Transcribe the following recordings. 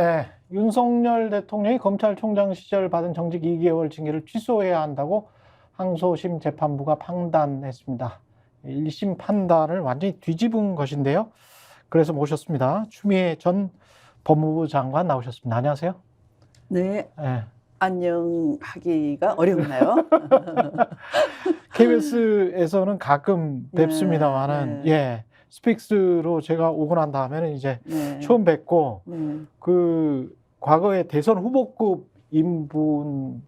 네, 윤석열 대통령이 검찰총장 시절 받은 정직 2개월 징계를 취소해야 한다고 항소심 재판부가 판단했습니다. 1심 판단을 완전히 뒤집은 것인데요. 그래서 모셨습니다. 추미애 전 법무부 장관 나오셨습니다. 안녕하세요. 네, 네. 안녕하기가 어렵나요? KBS에서는 가끔 뵙습니다만은, 네. 예, 스픽스로 제가 오고 난 다음에는 이제 네. 처음 뵙고, 네. 그 과거에 대선 후보급 인분으로는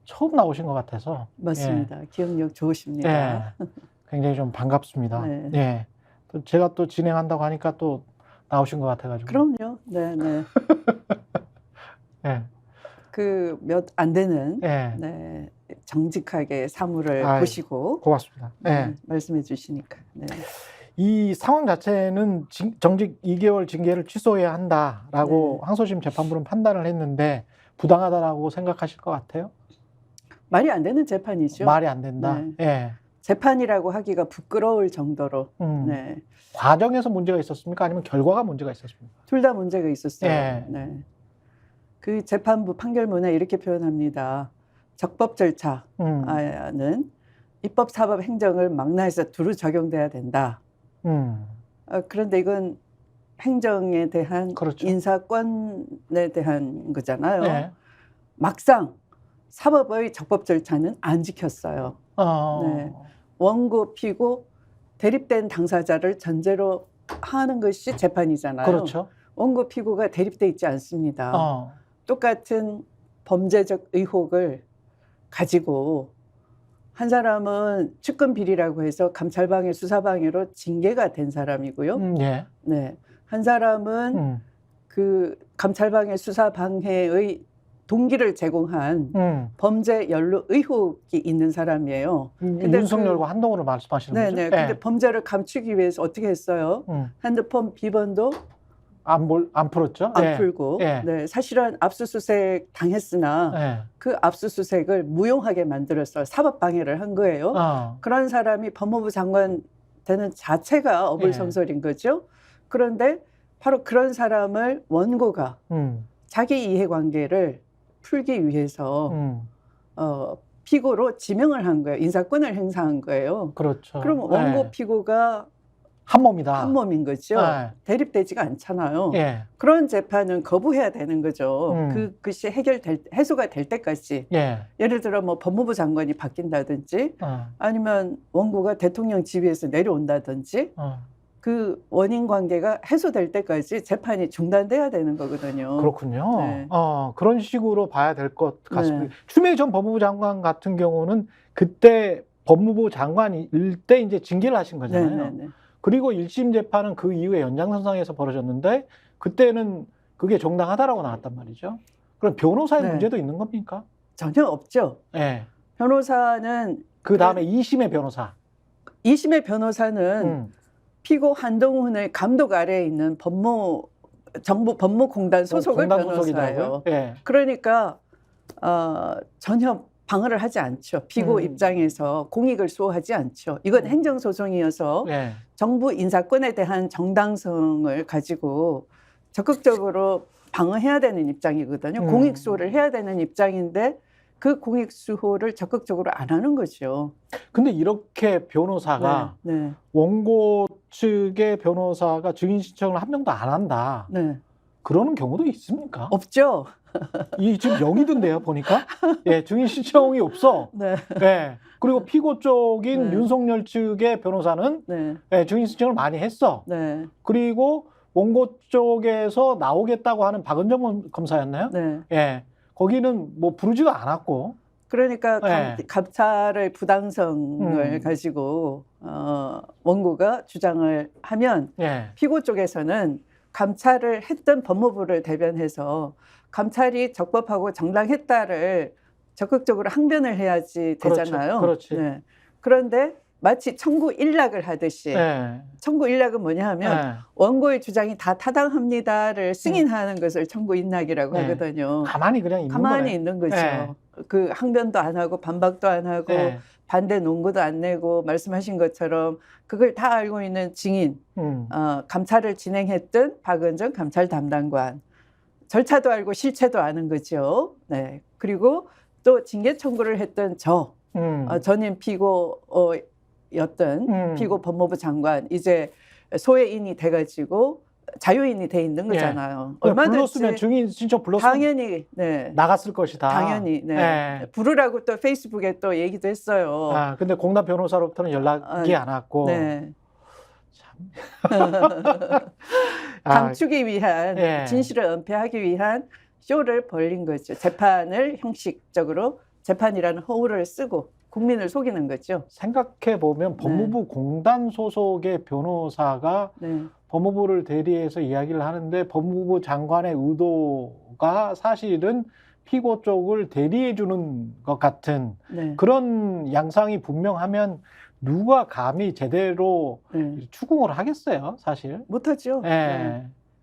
처음 나오신 것 같아서 맞습니다. 기억력 좋으십니다. 예, 굉장히 좀 반갑습니다. 네. 예, 또 제가 또 진행한다고 하니까 또 나오신 것 같아가지고. 그럼요. 네, 네. 예, 그 몇 안 되는 예, 네, 정직하게 사무를 아이, 보시고 고맙습니다. 예. 말씀해 주시니까. 네. 이 상황 자체는 정직 2개월 징계를 취소해야 한다라고 네. 항소심 재판부는 판단을 했는데 부당하다라고 생각하실 것 같아요? 말이 안 되는 재판이죠. 말이 안 된다. 네. 예. 재판이라고 하기가 부끄러울 정도로 네. 과정에서 문제가 있었습니까? 아니면 결과가 문제가 있었습니까? 둘 다 문제가 있었어요. 예. 네. 그 재판부 판결문에 이렇게 표현합니다. 적법 절차는 입법, 사법, 행정을 망라해서 두루 적용돼야 된다. 그런데 이건 행정에 대한 그렇죠. 인사권에 대한 거잖아요. 예. 막상 사법의 적법 절차는 안 지켰어요. 네. 원고, 피고, 대립된 당사자를 전제로 하는 것이 재판이잖아요. 그렇죠. 원고, 피고가 대립돼 있지 않습니다. 똑같은 범죄적 의혹을 가지고 한 사람은 측근 비리라고 해서 감찰방해, 수사방해로 징계가 된 사람이고요. 예. 네. 한 사람은 그 감찰방해, 수사방해의 동기를 제공한 범죄 연루 의혹이 있는 사람이에요. 근데 윤석열과 한동훈을 말씀하시는 거죠? 네네. 근데 범죄를 감추기 위해서 어떻게 했어요? 핸드폰 비번도 안 풀었죠? 안 풀고, 네, 사실은 압수수색 당했으나 그 압수수색을 무용하게 만들어서 사법방해를 한 거예요. 그런 사람이 법무부 장관 되는 자체가 어불성설인 거죠. 그런데 바로 그런 사람을 원고가 자기 이해관계를 풀기 위해서 피고로 지명을 한 거예요. 인사권을 행사한 거예요. 그렇죠. 그럼 원고 피고가 한 몸이다. 한 몸인 거죠. 대립되지가 않잖아요. 예. 그런 재판은 거부해야 되는 거죠. 그것이 해소가 될 때까지. 예를 들어 뭐 법무부 장관이 바뀐다든지 아니면 원고가 대통령 지위에서 내려온다든지 그 원인 관계가 해소될 때까지 재판이 중단돼야 되는 거거든요. 그렇군요. 네. 그런 식으로 봐야 될 것 같습니다. 네. 추미애 전 법무부 장관 같은 경우는 그때 법무부 장관일 때 이제 징계를 하신 거잖아요. 네네네. 그리고 1심 재판은 그 이후에 연장선상에서 벌어졌는데 그때는 그게 정당하다라고 나왔단 말이죠. 그럼 변호사의 문제도 있는 겁니까? 전혀 없죠. 네. 변호사는 그 다음에 2심의 변호사. 2심의 변호사는 피고 한동훈의 감독 아래에 있는 정부 법무공단 소속의 변호사예요. 그러니까 전혀 방어를 하지 않죠. 피고 입장에서 공익을 수호하지 않죠. 이건 행정소송이어서 정부 인사권에 대한 정당성을 가지고 적극적으로 방어해야 되는 입장이거든요. 공익수호를 해야 되는 입장인데 그 공익수호를 적극적으로 안 하는 거죠. 근데 이렇게 변호사가 원고 측의 변호사가 증인 신청을 한 명도 안 한다. 그러는 경우도 있습니까? 없죠. 이 지금 0이던데요, 보니까. 증인 신청이 없어. 그리고 피고 쪽인 윤석열 측의 변호사는 증인 신청을 많이 했어. 그리고 원고 쪽에서 나오겠다고 하는 박은정 검사였나요? 거기는 뭐 부르지도 않았고. 그러니까 감찰의 부당성을 가지고 원고가 주장을 하면 피고 쪽에서는 감찰을 했던 법무부를 대변해서 감찰이 적법하고 정당했다를 적극적으로 항변을 해야지 되잖아요. 그렇지. 그런데 마치 청구 일락을 하듯이 청구 일락은 뭐냐 하면 원고의 주장이 다 타당합니다를 승인하는 것을 청구 일락이라고 하거든요. 가만히 그냥 있는 가만히 거네. 있는 거죠. 그 항변도 안 하고 반박도 안 하고 반대 논거도 안 내고 말씀하신 것처럼 그걸 다 알고 있는 증인, 감찰을 진행했던 박은정 감찰 담당관, 절차도 알고 실체도 아는 거죠. 네. 그리고 또 징계 청구를 했던 전임 피고였던 피고 법무부 장관, 이제 소외인이 돼가지고 자유인이 돼 있는 거잖아요. 얼마든지 불렀으면 증인 신청 불렀으면 당연히 네. 나갔을 것이다. 당연히 네. 부르라고 또 페이스북에 또 얘기도 했어요. 근데 공단 변호사로부터는 연락이 안 왔고. 네. 참. 감추기 위한 진실을 은폐하기 위한 쇼를 벌린 거죠. 재판을 형식적으로 재판이라는 허울을 쓰고 국민을 속이는 거죠. 생각해 보면 법무부 공단 소속의 변호사가 법무부를 대리해서 이야기를 하는데 법무부 장관의 의도가 사실은 피고 쪽을 대리해 주는 것 같은 그런 양상이 분명하면 누가 감히 제대로 추궁을 하겠어요, 사실? 못하죠.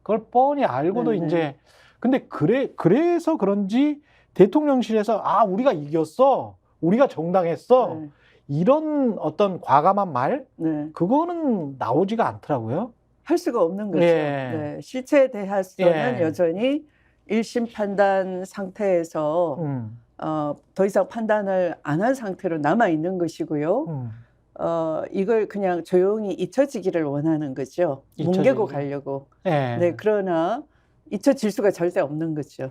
그걸 뻔히 알고도 이제 근데 그래서 그런지 대통령실에서 우리가 이겼어, 우리가 정당했어, 이런 어떤 과감한 말 그거는 나오지가 않더라고요. 할 수가 없는 거죠. 실체에 대해서는 여전히 1심 판단 상태에서 더 이상 판단을 안 한 상태로 남아 있는 것이고요. 이걸 그냥 조용히 잊혀지기를 원하는 거죠. 뭉개고 가려고. 그러나 잊혀질 수가 절대 없는 거죠.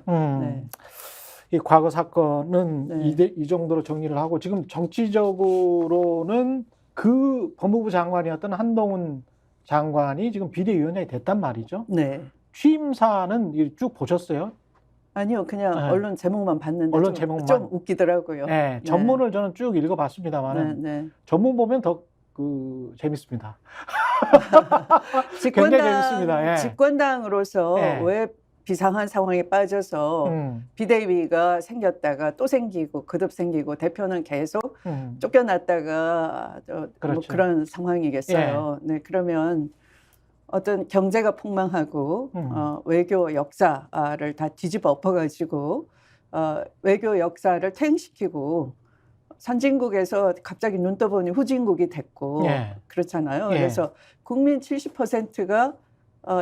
이 과거 사건은 이 정도로 정리를 하고 지금 정치적으로는 그 법무부 장관이었던 한동훈 장관이 지금 비대위원장이 됐단 말이죠. 취임사는 쭉 보셨어요? 아니요, 그냥 언론 제목만 봤는데 언론 제목만. 좀 웃기더라고요. 전문을 저는 쭉 읽어봤습니다만 전문 보면 더 재밌습니다. 굉장히 재밌습니다. 집권당으로서 왜 비상한 상황에 빠져서 비대위가 생겼다가 또 생기고 거듭 생기고 대표는 계속 쫓겨났다가 뭐 그런 상황이겠어요. 그러면 어떤 경제가 폭망하고 외교 역사를 다 뒤집어 엎어가지고 외교 역사를 퇴행시키고 선진국에서 갑자기 눈 떠보니 후진국이 됐고 그렇잖아요. 그래서 국민 70%가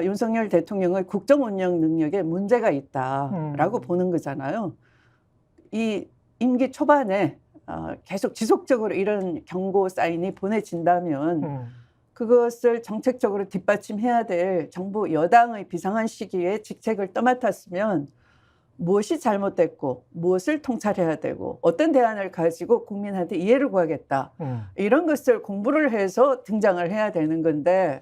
윤석열 대통령의 국정 운영 능력에 문제가 있다라고 보는 거잖아요. 이 임기 초반에 계속 지속적으로 이런 경고 사인이 보내진다면 그것을 정책적으로 뒷받침해야 될 정부 여당의 비상한 시기에 직책을 떠맡았으면 무엇이 잘못됐고 무엇을 통찰해야 되고 어떤 대안을 가지고 국민한테 이해를 구하겠다. 이런 것을 공부를 해서 등장을 해야 되는 건데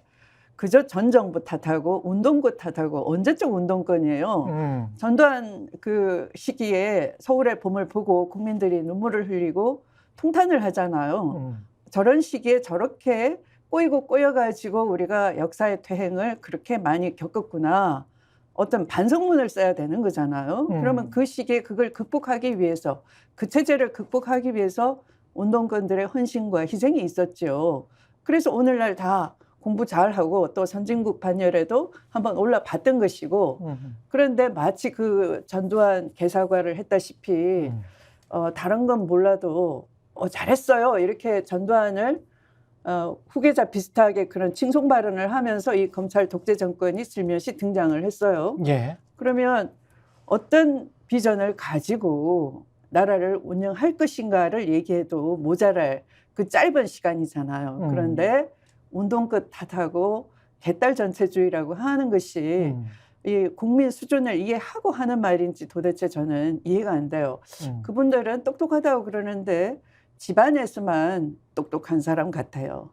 그저 전 정부 탓하고 운동권 탓하고 언제적 운동권이에요. 전두환 그 시기에 서울의 봄을 보고 국민들이 눈물을 흘리고 통탄을 하잖아요. 저런 시기에 저렇게 꼬이고 꼬여가지고 우리가 역사의 퇴행을 그렇게 많이 겪었구나. 어떤 반성문을 써야 되는 거잖아요. 그러면 그 시기에 그걸 극복하기 위해서 그 체제를 극복하기 위해서 운동권들의 헌신과 희생이 있었죠. 그래서 오늘날 다 공부 잘하고 또 선진국 반열에도 한번 올라봤던 것이고 그런데 마치 그 전두환 개사과를 했다시피 다른 건 몰라도 잘했어요. 이렇게 전두환을 후계자 비슷하게 그런 칭송 발언을 하면서 이 검찰 독재 정권이 슬며시 등장을 했어요. 그러면 어떤 비전을 가지고 나라를 운영할 것인가를 얘기해도 모자랄 그 짧은 시간이잖아요. 그런데 운동권 탓하고 개딸 전체주의라고 하는 것이 이 국민 수준을 이해하고 하는 말인지 도대체 저는 이해가 안 돼요. 그분들은 똑똑하다고 그러는데 집안에서만 똑똑한 사람 같아요.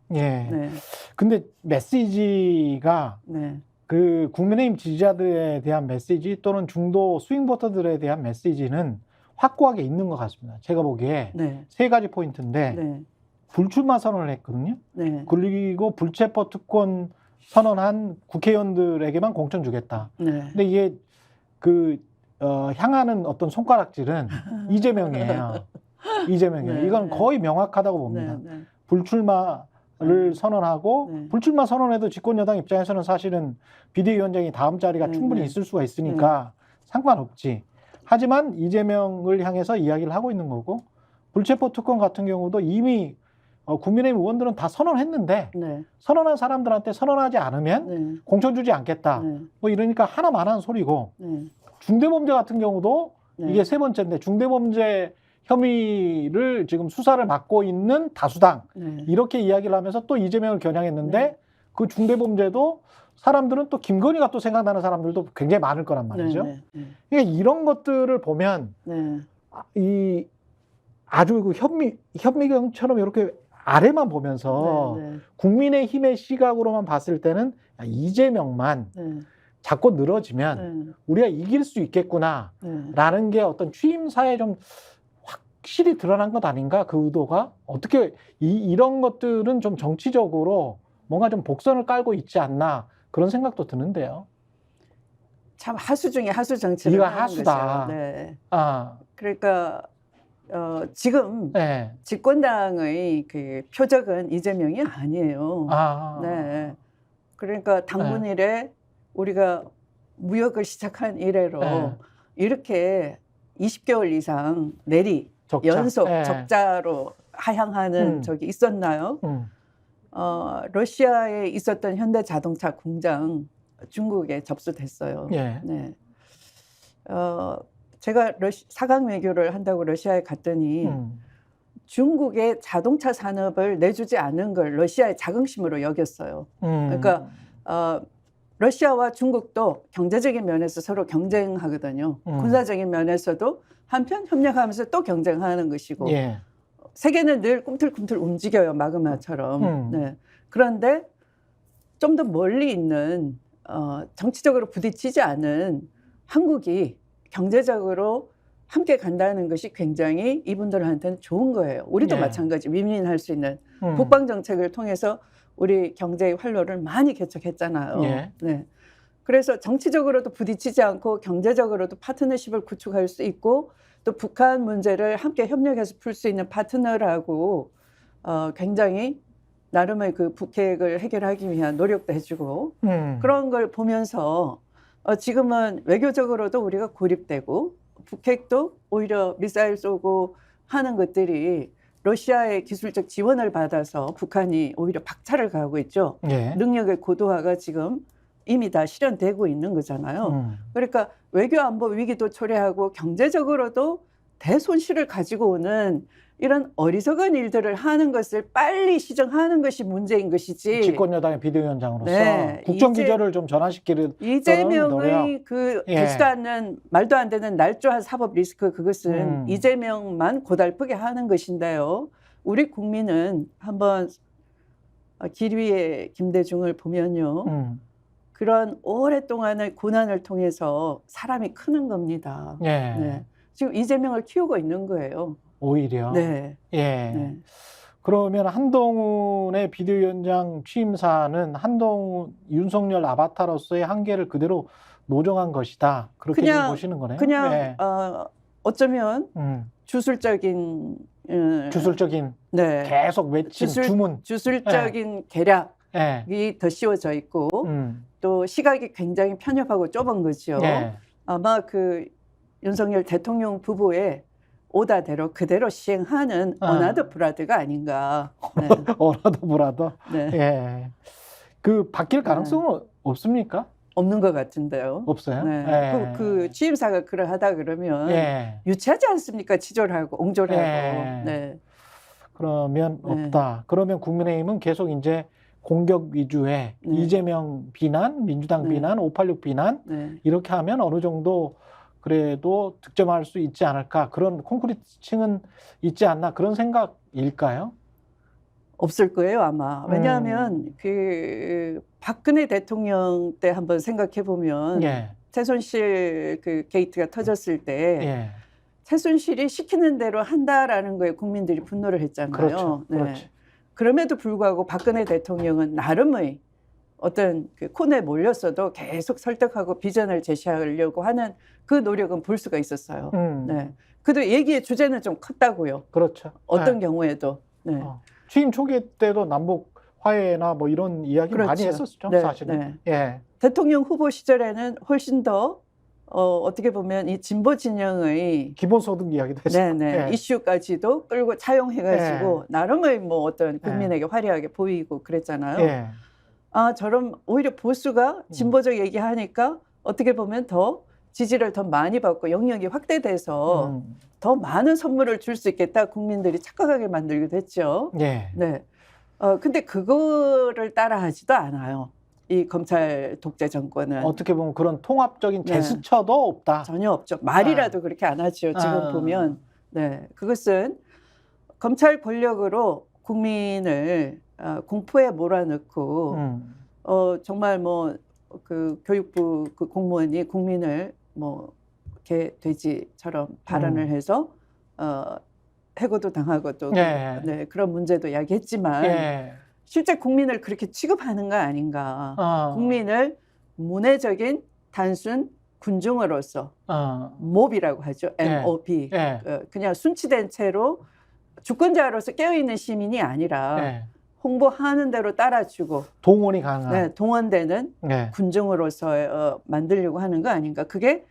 근데 메시지가 그 국민의힘 지지자들에 대한 메시지 또는 중도 스윙 보터들에 대한 메시지는 확고하게 있는 것 같습니다. 제가 보기에 세 가지 포인트인데 불출마 선언을 했거든요. 그리고 불체포 특권 선언한 국회의원들에게만 공천 주겠다. 근데 이게 향하는 어떤 손가락질은 이재명이에요. 이건 거의 명확하다고 봅니다. 불출마를 선언하고 불출마 선언해도 집권여당 입장에서는 사실은 비대위원장이 다음 자리가 충분히 있을 수가 있으니까 상관없지. 하지만 이재명을 향해서 이야기를 하고 있는 거고 불체포 특권 같은 경우도 이미 국민의힘 의원들은 다 선언했는데 네. 선언한 사람들한테 선언하지 않으면 네. 공천 주지 않겠다. 네. 뭐 이러니까 하나만 한 소리고 네. 중대범죄 같은 경우도 네. 이게 세 번째인데 중대범죄 혐의를 지금 수사를 맡고 있는 다수당 네. 이렇게 이야기를 하면서 또 이재명을 겨냥했는데 네. 그 중대범죄도 사람들은 또 김건희가 또 생각나는 사람들도 굉장히 많을 거란 말이죠. 네. 네. 그러니까 이런 것들을 보면 네. 이 아주 그 현미경처럼 이렇게 아래만 보면서 네. 네. 국민의힘의 시각으로만 봤을 때는 이재명만 네. 자꾸 늘어지면 네. 우리가 이길 수 있겠구나라는 게 어떤 취임사에 좀 확실히 드러난 것 아닌가, 그 의도가. 어떻게 이런 것들은 좀 정치적으로 뭔가 좀 복선을 깔고 있지 않나 그런 생각도 드는데요. 참 하수 중에 하수 정치를 이거 하는 하수다. 거죠. 네. 아, 그러니까 지금 네. 집권당의 그 표적은 이재명이 아니에요. 아, 네. 그러니까 당분일에 우리가 무역을 시작한 이래로 네. 이렇게 20개월 이상 내리 적자. 연속 네. 적자로 하향하는 적이 있었나요? 러시아에 있었던 현대자동차 공장 중국에 접수됐어요. 예. 네. 제가 4강 외교를 한다고 러시아에 갔더니 중국의 자동차 산업을 내주지 않은 걸 러시아의 자긍심으로 여겼어요. 그러니까 러시아와 중국도 경제적인 면에서 서로 경쟁하거든요. 군사적인 면에서도 한편 협력하면서 또 경쟁하는 것이고 예. 세계는 늘 꿈틀꿈틀 움직여요. 마그마처럼. 네. 그런데 좀 더 멀리 있는 정치적으로 부딪히지 않은 한국이 경제적으로 함께 간다는 것이 굉장히 이분들한테는 좋은 거예요. 우리도 예. 마찬가지 윈윈할 수 있는 국방 정책을 통해서 우리 경제의 활로를 많이 개척했잖아요. 예. 네. 그래서 정치적으로도 부딪히지 않고 경제적으로도 파트너십을 구축할 수 있고 또 북한 문제를 함께 협력해서 풀 수 있는 파트너라고 굉장히 나름의 그 북핵을 해결하기 위한 노력도 해주고 그런 걸 보면서 지금은 외교적으로도 우리가 고립되고 북핵도 오히려 미사일 쏘고 하는 것들이 러시아의 기술적 지원을 받아서 북한이 오히려 박차를 가고 있죠. 예. 능력의 고도화가 지금 이미 다 실현되고 있는 거잖아요. 그러니까 외교 안보 위기도 초래하고 경제적으로도 대손실을 가지고 오는 이런 어리석은 일들을 하는 것을 빨리 시정하는 것이 문제인 것이지. 집권여당의 비대위원장으로서 네, 국정기조를 좀 전환시키는 이재명의 그 예. 되지도 않는 말도 안 되는 날조한 사법 리스크 그것은 이재명만 고달프게 하는 것인데요. 우리 국민은 한번 길 위에 김대중을 보면요. 그런 오랫동안의 고난을 통해서 사람이 크는 겁니다. 예. 네. 지금 이재명을 키우고 있는 거예요. 오히려. 네. 예. 네. 그러면 한동훈의 비대위원장 취임사는 한동훈, 윤석열 아바타로서의 한계를 그대로 노정한 것이다. 그렇게 지금 보시는 거네요. 그냥 예. 어쩌면 주술적인 네. 계속 외친 주문. 주술적인 계략이 더 씌워져 있고 또 시각이 굉장히 편협하고 좁은 거죠. 아마 그 윤석열 대통령 부부의 오다대로 그대로 시행하는 어나더 브라더가 아닌가. 네. 어나더 브라더. 네. 예. 그 바뀔 가능성은 없습니까? 없는 것 같은데요. 없어요. 네. 예. 그 취임사가 그러하다 그러면 유치하지 않습니까? 치졸하고 옹졸하고. 네. 그러면 없다. 그러면 국민의힘은 계속 이제 공격 위주의 이재명 비난, 민주당 비난, 586 비난 이렇게 하면 어느 정도 그래도 득점할 수 있지 않을까, 그런 콘크리트층은 있지 않나, 그런 생각일까요? 없을 거예요, 아마. 왜냐하면 그 박근혜 대통령 때 한번 생각해 보면 최순실 그 게이트가 터졌을 때 최순실이 시키는 대로 한다라는 거에 국민들이 분노를 했잖아요. 그렇죠. 네. 그렇죠. 그럼에도 불구하고 박근혜 대통령은 나름의 어떤 그 코너에 몰렸어도 계속 설득하고 비전을 제시하려고 하는 그 노력은 볼 수가 있었어요. 네. 그래도 얘기의 주제는 좀 컸다고요. 그렇죠. 어떤 경우에도. 네. 취임 초기 때도 남북 화해나 뭐 이런 이야기 많이 했었죠, 사실은. 대통령 후보 시절에는 훨씬 더 어떻게 보면 이 진보 진영의 기본소득 이야기도 했어요. 네네. 이슈까지도 끌고 차용해가지고 나름의 뭐 어떤 국민에게 화려하게 보이고 그랬잖아요. 아, 저런 오히려 보수가 진보적 얘기하니까 어떻게 보면 더 지지를 더 많이 받고 영역이 확대돼서 더 많은 선물을 줄 수 있겠다 국민들이 착각하게 만들기도 했죠. 네. 근데 그거를 따라하지도 않아요. 이 검찰 독재 정권은. 어떻게 보면 그런 통합적인 제스처도 없다. 전혀 없죠. 말이라도 그렇게 안 하죠. 지금 보면. 네. 그것은 검찰 권력으로 국민을 공포에 몰아넣고 정말 뭐 그 교육부 그 공무원이 국민을 뭐 개돼지처럼 발언을 해서 해고도 당하고도 네, 그런 문제도 야기했지만 실제 국민을 그렇게 취급하는 거 아닌가. 국민을 문외적인 단순 군중으로서 몹이라고 하죠. MOB. 그냥 순치된 채로 주권자로서 깨어있는 시민이 아니라 홍보하는 대로 따라주고 동원이 가능한 동원되는 군중으로서 만들려고 하는 거 아닌가. 그게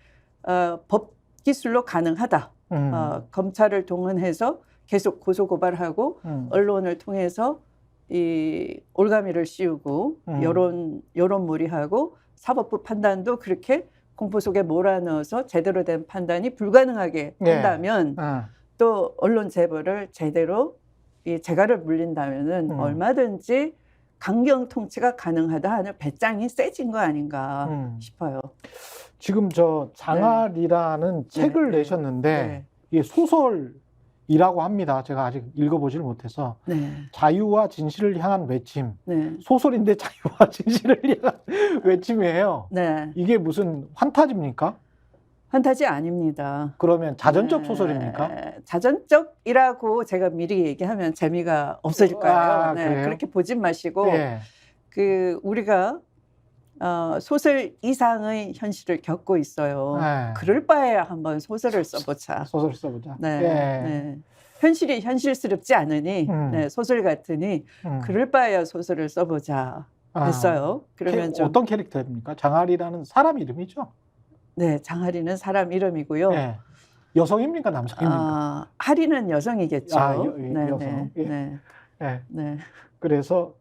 법 기술로 가능하다. 검찰을 동원해서 계속 고소고발하고 언론을 통해서 이 올가미를 씌우고 여론몰이하고 사법부 판단도 그렇게 공포 속에 몰아넣어서 제대로 된 판단이 불가능하게 한다면 또 언론 제보를 제대로 이 재갈을 물린다면은 얼마든지 강경 통치가 가능하다 하는 배짱이 세진 거 아닌가 싶어요. 지금 저 장알이라는 책을 내셨는데 이게 소설이라고 합니다. 제가 아직 읽어보지를 못해서 자유와 진실을 향한 외침. 소설인데 자유와 진실을 향한 외침이에요. 이게 무슨 환타지입니까? 판타지 아닙니다. 그러면 자전적 소설입니까? 자전적이라고 제가 미리 얘기하면 재미가 없을 거예요. 그렇게 보진 마시고 그 우리가 소설 이상의 현실을 겪고 있어요. 그럴 바에야 한번 소설을 써보자. 소설을 써보자. 현실이 현실스럽지 않으니 소설 같으니 그럴 바에야 소설을 써보자 했어요. 그러면 좀 어떤 캐릭터입니까? 장알이라는 사람 이름이죠? 네, 장하리는 사람 이름이고요. 여성입니까? 남성입니까? 하리는 여성이겠죠. 여성. 그래서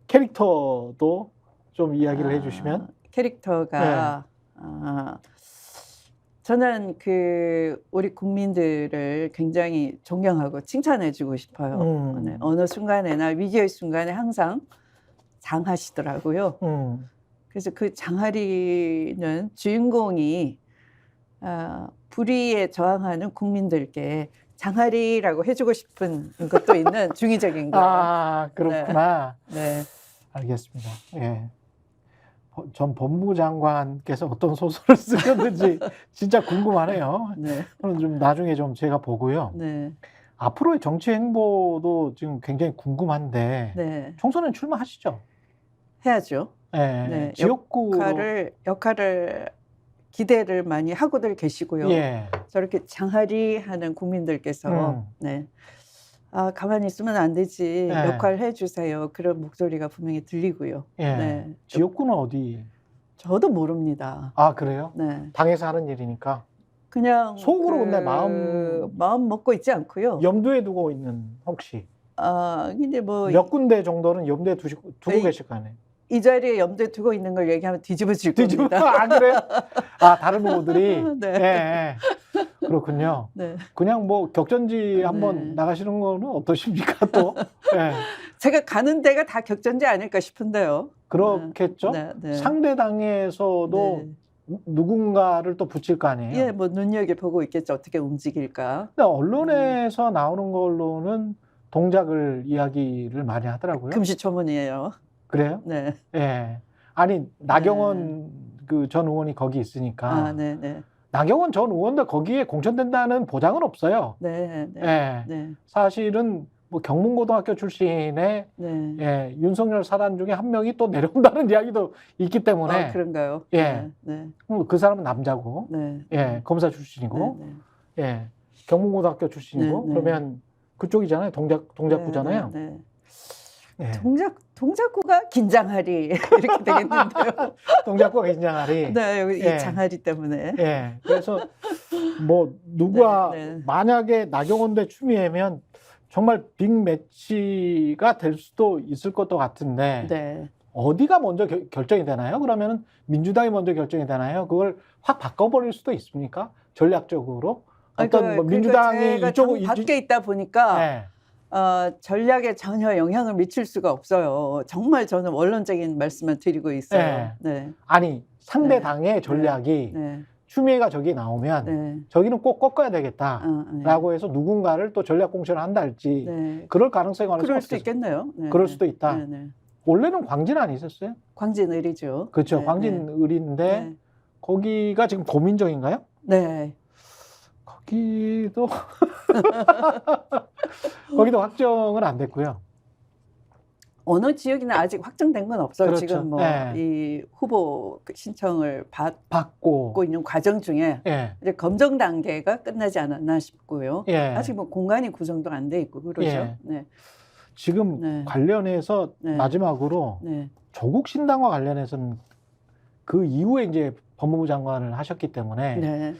캐릭터도 좀 이야기를 해주시면. 캐릭터가 저는 그 우리 국민들을 굉장히 존경하고 칭찬해주고 싶어요. 어느 순간에나 위기의 순간에 항상 장하시더라고요. 그래서 그 장하리는 주인공이 불의에 저항하는 국민들께 장하리라고 해주고 싶은 것도 있는 중의적인 거예요. 그렇구나. 알겠습니다. 전 법무부 장관께서 어떤 소설을 쓰셨는지 진짜 궁금하네요. 그럼 좀 나중에 좀 제가 보고요. 앞으로의 정치 행보도 지금 굉장히 궁금한데 총선에 출마하시죠? 해야죠. 지역구 역할을 기대를 많이 하고들 계시고요. 저렇게 장하리 하는 국민들께서 가만히 있으면 안 되지. 역할 해주세요. 그런 목소리가 분명히 들리고요. 지역구는 어디? 저도 모릅니다. 그래요? 당에서 하는 일이니까. 그냥 속으로 근데 마음 먹고 있지 않고요. 염두에 두고 있는 혹시? 근데 뭐 몇 군데 정도는 염두에 두고 계실 거 아니에요? 이 자리에 염두에 두고 있는 걸 얘기하면 뒤집어질 겁니다. 그래요? 다른 후보들이? 그렇군요. 그냥 뭐 격전지 한번 나가시는 거는 어떠십니까, 또? 제가 가는 데가 다 격전지 아닐까 싶은데요. 그렇겠죠? 상대 당에서도 누군가를 또 붙일 거 아니에요? 뭐 눈여겨보고 있겠죠. 어떻게 움직일까. 근데 언론에서 나오는 걸로는 동작을 이야기를 많이 하더라고요. 금시초문이에요. 그래요? 아니 나경원 그 전 의원이 거기 있으니까. 나경원 전 의원도 거기에 공천된다는 보장은 없어요. 사실은 뭐 경문고등학교 출신의 윤석열 사단 중에 한 명이 또 내려온다는 이야기도 있기 때문에. 그런가요? 그 사람은 남자고, 검사 출신이고, 경문고등학교 출신이고, 그러면 그쪽이잖아요. 동작구잖아요. 예. 동작구가 긴장하리 이렇게 되겠는데요. 동작구가 긴장하리. 네, 여기 예. 이 장하리 때문에. 예. 그래서 뭐 누가 네, 네. 만약에 나경원 대 추미애면 정말 빅 매치가 될 수도 있을 것도 같은데 네. 어디가 먼저 결정이 되나요? 그러면은 민주당이 먼저 결정이 되나요? 그걸 확 바꿔버릴 수도 있습니까? 전략적으로 어떤 뭐 민주당이 이쪽 밖에 있다 보니까. 네. 전략에 전혀 영향을 미칠 수가 없어요. 정말 저는 원론적인 말씀만 드리고 있어요. 네. 네. 아니 상대 네. 당의 전략이 네. 추미애가 저기 나오면 네. 저기는 꼭 꺾어야 되겠다라고 해서 누군가를 또 전략 공천을 한다 할지 네. 그럴 가능성이 어느 그럴 수도 있겠네요. 네. 그럴 수도 있다. 네. 네. 원래는 광진 아니었어요? 광진을이죠. 그렇죠. 네. 광진을인데 네. 거기가 지금 고민정인가요? 네. 거기도 거기도 확정은 안 됐고요. 어느 지역이나 아직 확정된 건 없어요. 그렇죠. 지금 뭐 이 후보 신청을 받고 있는 과정 중에 이제 검증 단계가 끝나지 않았나 싶고요. 아직 뭐 공간이 구성도 안 돼 있고 그러죠. 네. 지금 관련해서 마지막으로 조국 신당과 관련해서는 그 이후에 이제 법무부 장관을 하셨기 때문에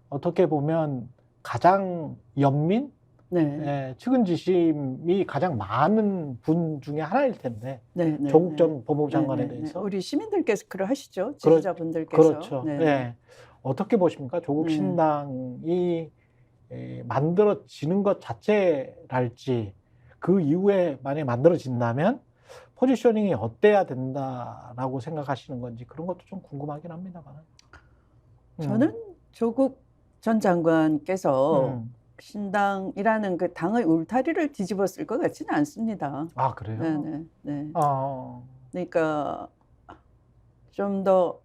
어떻게 보면 가장 연민, 측은지심이 가장 많은 분 중에 하나일 텐데 조국 전 법무부 장관에 대해서 우리 시민들께서 그러하시죠. 지지자분들께서. 그렇죠. 어떻게 보십니까? 조국 신당이 만들어지는 것 자체랄지 그 이후에 만약에 만들어진다면 포지셔닝이 어때야 된다라고 생각하시는 건지 그런 것도 좀 궁금하긴 합니다만. 저는 조국 전 장관께서 신당이라는 그 당의 울타리를 뒤집었을 것 같지는 않습니다. 아, 그래요? 네. 그러니까 좀 더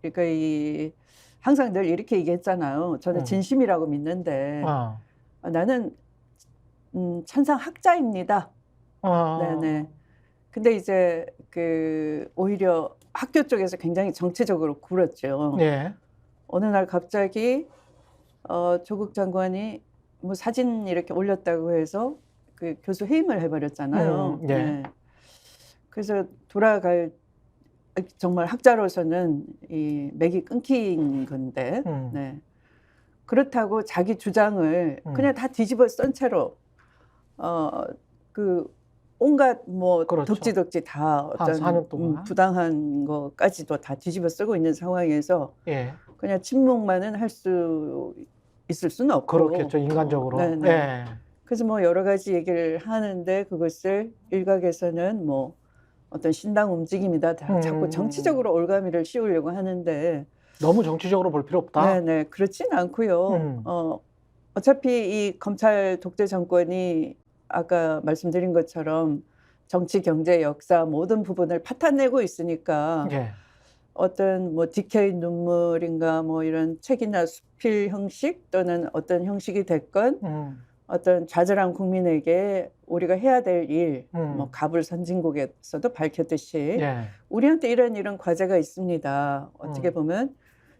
그러니까 항상 늘 이렇게 얘기했잖아요. 저는 진심이라고 믿는데 나는 천상 학자입니다. 네네. 근데 이제 오히려 학교 쪽에서 굉장히 정치적으로 굴었죠. 어느 날 갑자기 조국 장관이 뭐 사진 이렇게 올렸다고 해서 그 교수 해임을 해버렸잖아요. 그래서 돌아갈 정말 학자로서는 이 맥이 끊긴 건데, 그렇다고 자기 주장을 그냥 다 뒤집어 쓴 채로 온갖 뭐 그렇죠. 덕지덕지 다 어떤 4년 동안. 부당한 것까지도 다 뒤집어 쓰고 있는 상황에서 그냥 침묵만은 할 수 있을 수는 없고 그렇겠죠. 인간적으로. 그래서 뭐 여러 가지 얘기를 하는데 그것을 일각에서는 뭐 어떤 신당 움직임이다 자꾸 정치적으로 올가미를 씌우려고 하는데 너무 정치적으로 볼 필요 없다. 그렇진 않고요. 어차피 이 검찰 독재 정권이 아까 말씀드린 것처럼 정치, 경제, 역사 모든 부분을 파탄내고 있으니까 어떤 뭐 디케이 눈물인가 뭐 이런 책이나 수필 형식 또는 어떤 형식이 됐건 어떤 좌절한 국민에게 우리가 해야 될 일, 뭐 가불 선진국에서도 밝혔듯이 우리한테 이런 과제가 있습니다. 어떻게 보면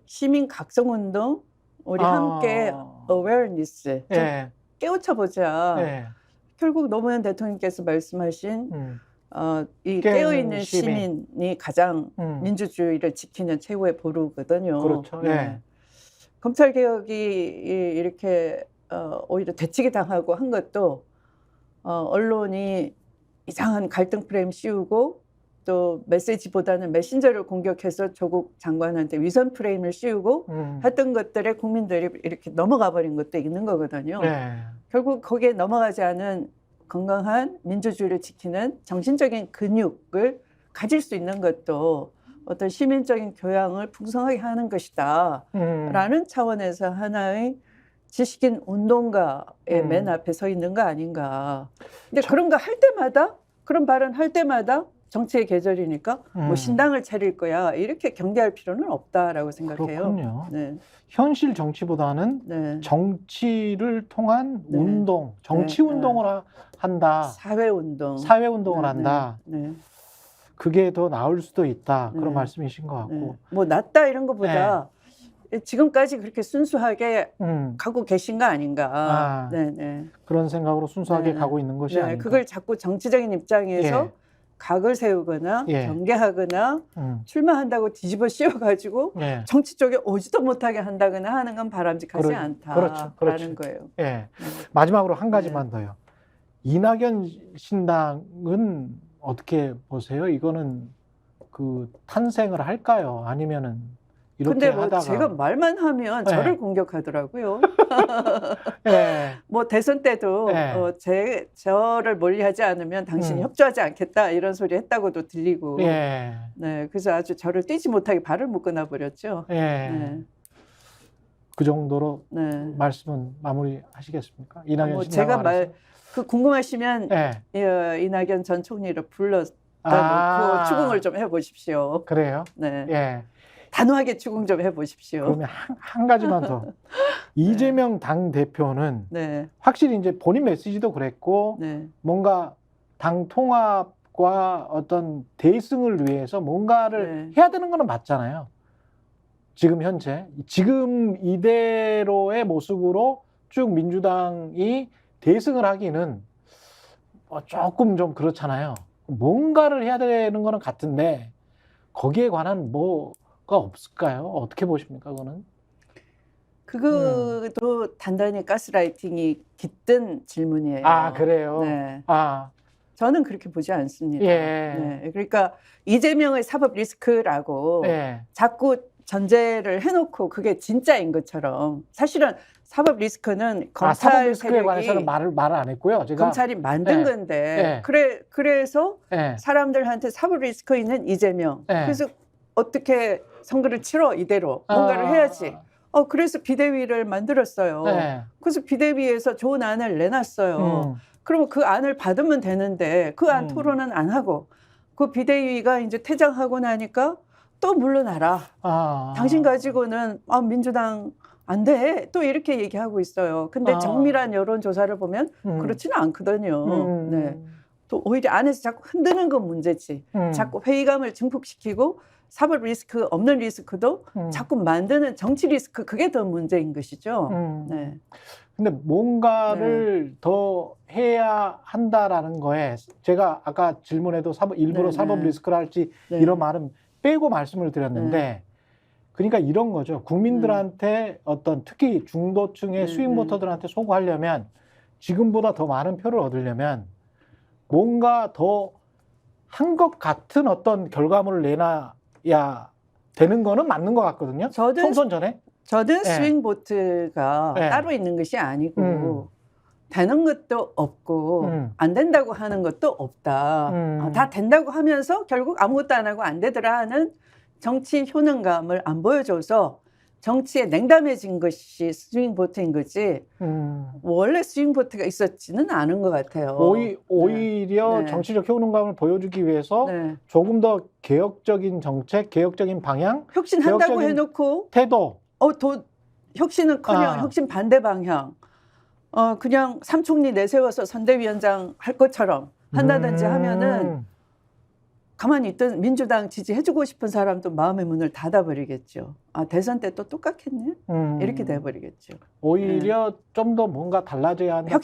시민 각성운동 우리 함께 awareness 좀 깨우쳐보자. 결국 노무현 대통령께서 말씀하신 이 깨어있는 시민이 가장 민주주의를 지키는 최고의 보루거든요. 그렇죠. 검찰개혁이 이렇게 오히려 되치기 당하고 한 것도 언론이 이상한 갈등 프레임 씌우고 또 메시지보다는 메신저를 공격해서 조국 장관한테 위선 프레임을 씌우고 했던 것들에 국민들이 이렇게 넘어가 버린 것도 있는 거거든요. 결국 거기에 넘어가지 않은 건강한 민주주의를 지키는 정신적인 근육을 가질 수 있는 것도 어떤 시민적인 교양을 풍성하게 하는 것이다 라는 차원에서 하나의 지식인 운동가의 맨 앞에 서 있는 거 아닌가. 근데 그런 거 할 때마다 그런 발언 할 때마다 정치의 계절이니까 뭐 신당을 차릴 거야 이렇게 경계할 필요는 없다라고 생각해요. 그렇군요. 현실 정치보다는 정치를 통한 운동, 정치 운동을 한다. 사회운동을 한다. 그게 더 나을 수도 있다. 그런 말씀이신 것 같고. 뭐 낫다 이런 것보다 지금까지 그렇게 순수하게 가고 계신 거 아닌가. 그런 생각으로 순수하게 가고 있는 것이 아닌가. 그걸 자꾸 정치적인 입장에서 각을 세우거나 예. 경계하거나 출마한다고 뒤집어 씌워가지고 예. 정치 쪽에 오지도 못하게 한다거나 하는 건 바람직하지 않다라는 그렇죠. 거예요. 예. 마지막으로 한 가지만 더요. 이낙연 신당은 어떻게 보세요? 이거는 그 탄생을 할까요? 아니면은 이렇게 근데 뭐 하다가 제가 말만 하면 예. 저를 공격하더라고요. 예. 뭐 대선 때도 예. 저를 멀리하지 않으면 당신이 협조하지 않겠다 이런 소리 했다고도 들리고. 예. 네, 그래서 아주 저를 뛰지 못하게 발을 묶어놔 버렸죠. 예. 네. 그 정도로 네. 말씀은 마무리하시겠습니까? 이낙연 뭐 신당 제가 궁금하시면 예. 이낙연 전 총리를 불러다 놓고 추궁을 좀 해보십시오. 그래요? 네. 예. 단호하게 추궁 좀 해보십시오. 그러면 한 가지만 더. 이재명 당 대표는 네. 확실히 이제 본인 메시지도 그랬고 네. 뭔가 당 통합과 어떤 대승을 위해서 뭔가를 네. 해야 되는 거는 맞잖아요. 지금 현재 지금 이대로의 모습으로 쭉 민주당이 대승을 하기는 조금 좀 그렇잖아요. 뭔가를 해야 되는 거는 같은데 거기에 관한 뭐가 없을까요? 어떻게 보십니까, 그거는? 그것도 단단히 가스라이팅이 깃든 질문이에요. 아, 그래요? 네. 아. 저는 그렇게 보지 않습니다. 예. 네. 그러니까 이재명의 사법 리스크라고 예. 자꾸 전제를 해놓고 그게 진짜인 것처럼 사실은 사법 리스크는 검찰 사법 리스크에 세력이 관해서는 말을 안 했고요. 제가 검찰이 만든 건데 그래서 사람들한테 사법 리스크 있는 이재명 그래서 어떻게 선거를 치러 이대로 뭔가를 해야지. 그래서 비대위를 만들었어요. 그래서 비대위에서 좋은 안을 내놨어요. 그러면 그 안을 받으면 되는데 그 안 토론은 안 하고 그 비대위가 이제 퇴장하고 나니까 또 물러나라. 당신 가지고는 민주당 안 돼. 또 이렇게 얘기하고 있어요. 근데 정밀한 여론조사를 보면 그렇지는 않거든요. 네. 또 오히려 안에서 자꾸 흔드는 건 문제지. 자꾸 회의감을 증폭시키고 사법 리스크 없는 리스크도 자꾸 만드는 정치 리스크 그게 더 문제인 것이죠. 네. 근데 뭔가를 더 해야 한다라는 거에 제가 아까 질문에도 일부러 사법 리스크를 할지 이런 말은 빼고 말씀을 드렸는데 그러니까 이런 거죠. 국민들한테 어떤 특히 중도층의 스윙 보터들한테 소구하려면 지금보다 더 많은 표를 얻으려면 뭔가 더 한 것 같은 어떤 결과물을 내놔야 되는 거는 맞는 것 같거든요. 총선 전에. 저는 스윙보트가 따로 있는 것이 아니고 되는 것도 없고 안 된다고 하는 것도 없다. 다 된다고 하면서 결국 아무것도 안 하고 안 되더라 하는 정치 효능감을 안 보여줘서 정치에 냉담해진 것이 스윙보트인 거지 원래 스윙보트가 있었지는 않은 것 같아요. 오히려 정치적 효능감을 보여주기 위해서 조금 더 개혁적인 정책, 개혁적인 방향, 혁신한다고 해놓고 태도 혁신은커녕 혁신 반대 방향 그냥 삼총리 내세워서 선대위원장 할 것처럼 한다든지 하면은 가만히 있던 민주당 지지해주고 싶은 사람도 마음의 문을 닫아버리겠죠. 대선 때 또 똑같겠네? 이렇게 돼버리겠죠. 오히려 좀 더 뭔가 달라져야 한다,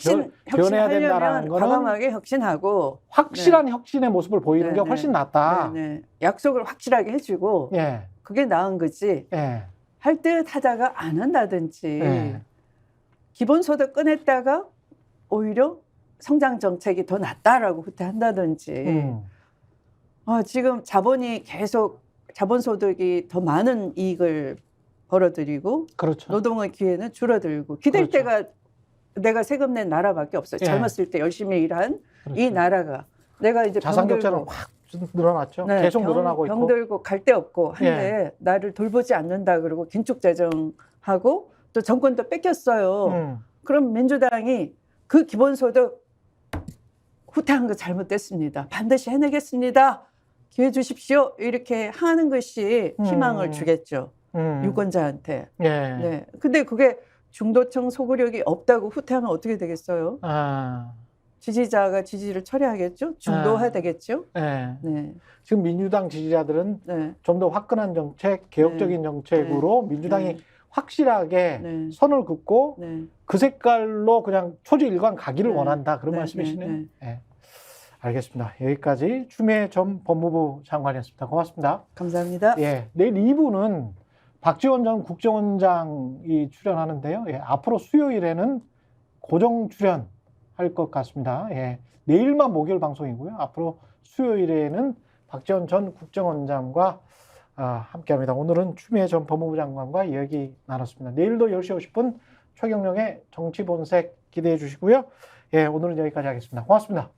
변해야 된다라는 거는 과감하게 혁신하고 확실한 혁신의 모습을 보이는 게 훨씬 낫다. 약속을 확실하게 해주고 그게 나은 거지. 할 듯 하다가 안 한다든지 기본소득 꺼냈다가 오히려 성장 정책이 더 낫다라고 후퇴한다든지 지금 자본소득이 더 많은 이익을 벌어들이고 노동의 기회는 줄어들고 기댈 때가 내가 세금 낸 나라밖에 없어요. 젊었을 때 열심히 일한 이 나라가 내가 이제 자산격차는 확 늘어났죠. 계속 늘어나고 있고. 병들고 갈 데 없고 한데 나를 돌보지 않는다 그러고 긴축재정하고 또 정권도 뺏겼어요. 그럼 민주당이 그 기본소득 후퇴한 거 잘못됐습니다. 반드시 해내겠습니다. 기회 주십시오. 이렇게 하는 것이 희망을 주겠죠. 유권자한테. 근데 그게 중도층 소구력이 없다고 후퇴하면 어떻게 되겠어요? 지지자가 지지를 철회하겠죠? 중도화되겠죠? 지금 민주당 지지자들은 좀 더 화끈한 정책, 개혁적인 정책으로 민주당이 확실하게 선을 긋고 그 색깔로 그냥 초지일관 가기를 원한다. 그런 말씀이시네요. 알겠습니다. 여기까지 추미애 전 법무부 장관이었습니다. 고맙습니다. 감사합니다. 예, 내일 2부는 박지원 전 국정원장이 출연하는데요. 예, 앞으로 수요일에는 고정 출연할 것 같습니다. 예, 내일만 목요일 방송이고요. 앞으로 수요일에는 박지원 전 국정원장과 함께합니다. 오늘은 추미애 전 법무부 장관과 이야기 나눴습니다. 내일도 10시 50분 최경영의 정치본색 기대해 주시고요. 예, 오늘은 여기까지 하겠습니다. 고맙습니다.